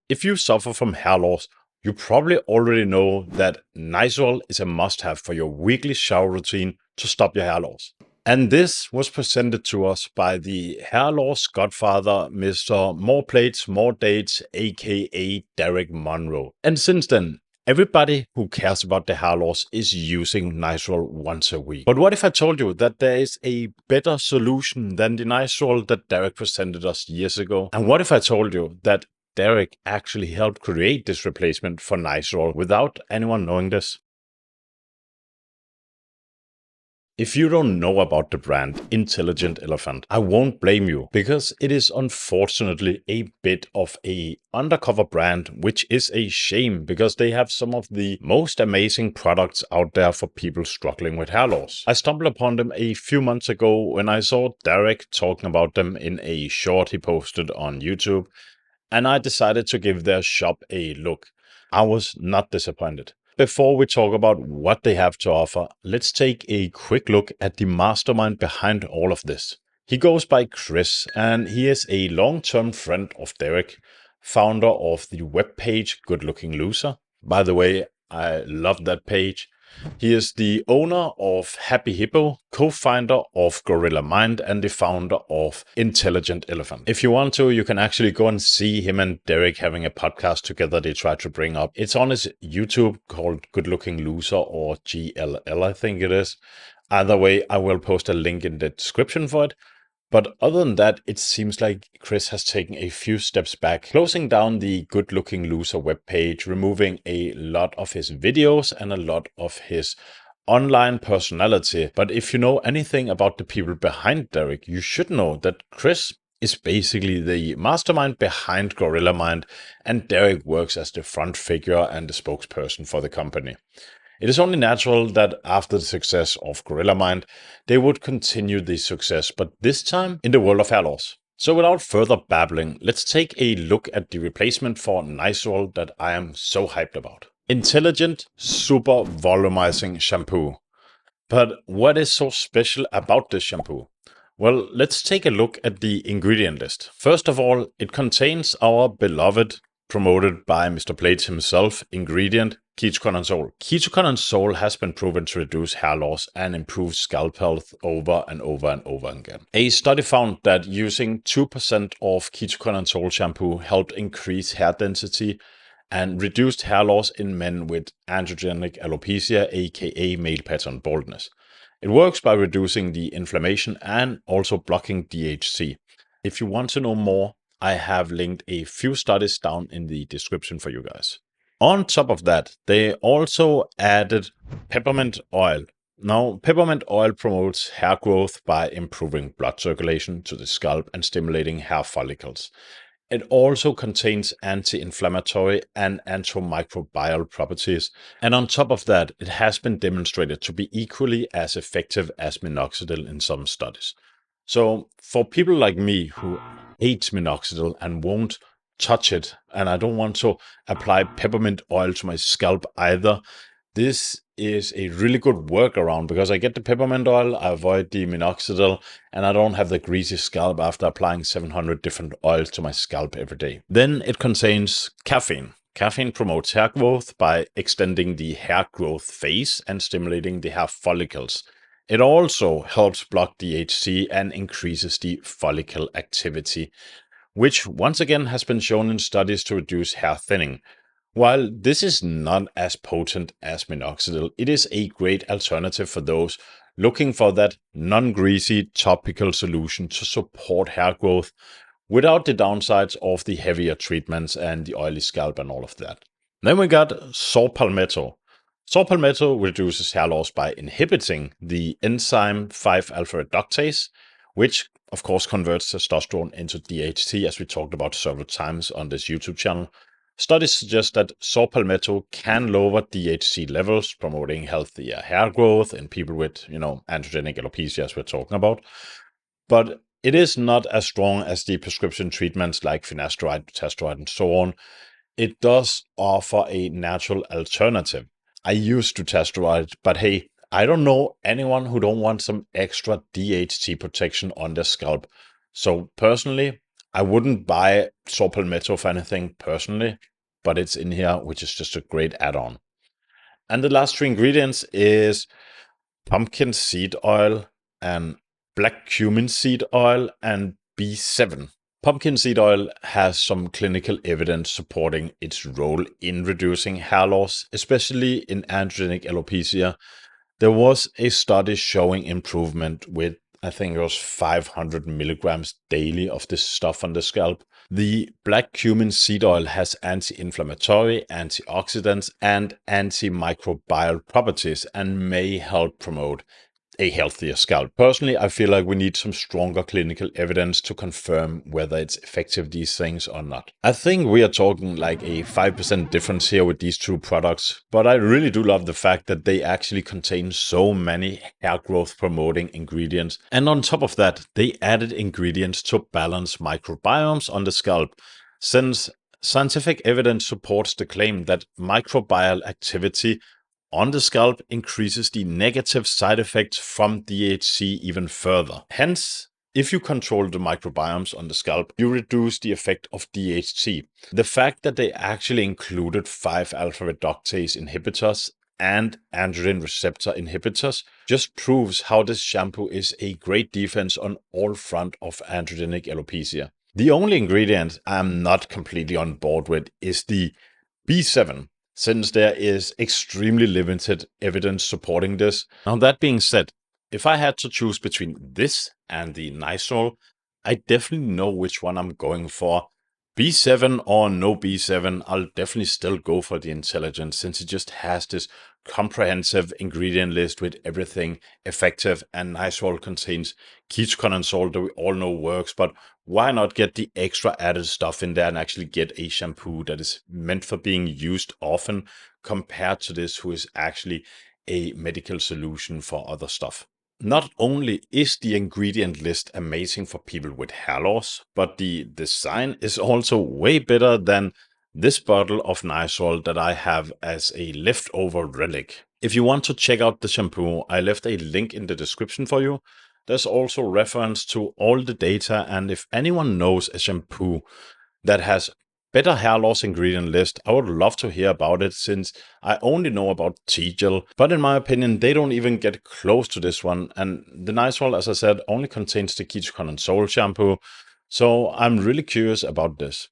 If you suffer from hair loss, you probably already know that Nizoral is a must-have for your weekly shower routine to stop your hair loss. And this was presented to us by the hair loss godfather, Mr. MorePlatesMoreDates, aka Derek Monroe. And since then, everybody who cares about the hair loss is using Nizoral once a week. But what if I told you that there is a better solution than the Nizoral that Derek presented us years ago? And what if I told you that Derek actually helped create this replacement for Nizoral without anyone knowing this? If you don't know about the brand Intelligent Elephant, I won't blame you, because it is unfortunately a bit of a undercover brand, which is a shame because they have some of the most amazing products out there for people struggling with hair loss. I stumbled upon them a few months ago when I saw Derek talking about them in a short he posted on YouTube, and I decided to give their shop a look. I was not disappointed. Before we talk about what they have to offer, let's take a quick look at the mastermind behind all of this. He goes by Chris, and he is a long-term friend of Derek, founder of the webpage Good Looking Loser. By the way, I love that page. He is the owner of Happy Hippo, co-founder of GorillaMind, and the founder of Intelligent Elephant. If you want to, you can actually go and see him and Derek having a podcast together they try to bring up. It's on his YouTube called Good Looking Loser, or GLL, I think it is. Either way, I will post a link in the description for it. But other than that, it seems like Chris has taken a few steps back, closing down the Good Looking Loser webpage, removing a lot of his videos and a lot of his online personality. But if you know anything about the people behind Derek, you should know that Chris is basically the mastermind behind GorillaMind, and Derek works as the front figure and the spokesperson for the company. It is only natural that after the success of GorillaMind, they would continue the success, but this time in the world of hair loss. So without further babbling, let's take a look at the replacement for Nizoral that I am so hyped about. Intelligent Super Volumizing Shampoo. But what is so special about this shampoo? Well, let's take a look at the ingredient list. First of all, it contains our beloved, promoted by Mr. Plates himself, ingredient Ketoconazole. Ketoconazole has been proven to reduce hair loss and improve scalp health over and over and over again. A study found that using 2% of Ketoconazole shampoo helped increase hair density and reduced hair loss in men with androgenic alopecia, aka male pattern baldness. It works by reducing the inflammation and also blocking DHC. If you want to know more, I have linked a few studies down in the description for you guys. On top of that, they also added peppermint oil. Now, peppermint oil promotes hair growth by improving blood circulation to the scalp and stimulating hair follicles. It also contains anti-inflammatory and antimicrobial properties. And on top of that, it has been demonstrated to be equally as effective as minoxidil in some studies. So for people like me who hate minoxidil and won't touch it, and I don't want to apply peppermint oil to my scalp either, this is a really good workaround because I get the peppermint oil, I avoid the minoxidil, and I don't have the greasy scalp after applying 700 different oils to my scalp every day. Then it contains caffeine. Caffeine promotes hair growth by extending the hair growth phase and stimulating the hair follicles. It also helps block DHC and increases the follicle activity, which once again has been shown in studies to reduce hair thinning. While this is not as potent as minoxidil, it is a great alternative for those looking for that non-greasy topical solution to support hair growth without the downsides of the heavier treatments and the oily scalp and all of that. Then we got saw palmetto. Saw palmetto reduces hair loss by inhibiting the enzyme 5-alpha reductase, which of course converts testosterone into DHT, as we talked about several times on this YouTube channel. Studies suggest that saw palmetto can lower DHC levels, promoting healthier hair growth in people with, androgenic alopecia, as we're talking about. But it is not as strong as the prescription treatments like finasteride, dutasteride, and so on. It does offer a natural alternative. I use dutasteride, but hey, I don't know anyone who don't want some extra DHT protection on their scalp. So personally, I wouldn't buy saw palmetto for anything personally, but it's in here, which is just a great add-on. And the last 3 ingredients is pumpkin seed oil and black cumin seed oil and B7. Pumpkin seed oil has some clinical evidence supporting its role in reducing hair loss, especially in androgenic alopecia. There was a study showing improvement with, I think it was 500 milligrams daily of this stuff on the scalp. The black cumin seed oil has anti-inflammatory, antioxidants, and antimicrobial properties and may help promote a healthier scalp. Personally, I feel like we need some stronger clinical evidence to confirm whether it's effective, these things, or not. I think we are talking like a 5% difference here with these 2 products, but I really do love the fact that they actually contain so many hair growth promoting ingredients. And on top of that, they added ingredients to balance microbiomes on the scalp, since scientific evidence supports the claim that microbial activity on the scalp increases the negative side effects from DHC even further. Hence, if you control the microbiomes on the scalp, you reduce the effect of DHC. The fact that they actually included 5-alpha reductase inhibitors and androgen receptor inhibitors just proves how this shampoo is a great defense on all front of androgenic alopecia. The only ingredient I'm not completely on board with is the B7, since there is extremely limited evidence supporting this. Now, that being said, if I had to choose between this and the Nizoral, I definitely know which one I'm going for. B7 or no B7, I'll definitely still go for the Intelligent, since it just has this comprehensive ingredient list with everything effective, and Nizoral contains Ketoconazole that we all know works, but why not get the extra added stuff in there and actually get a shampoo that is meant for being used often compared to this, who is actually a medical solution for other stuff. Not only is the ingredient list amazing for people with hair loss, but the design is also way better than this bottle of Nizoral that I have as a leftover relic. If you want to check out the shampoo, I left a link in the description for you. There's also reference to all the data, and if anyone knows a shampoo that has better hair loss ingredient list, I would love to hear about it, since I only know about T-Gel, but in my opinion, they don't even get close to this one. And the Nizoral, as I said, only contains the Ketoconazole shampoo, so I'm really curious about this.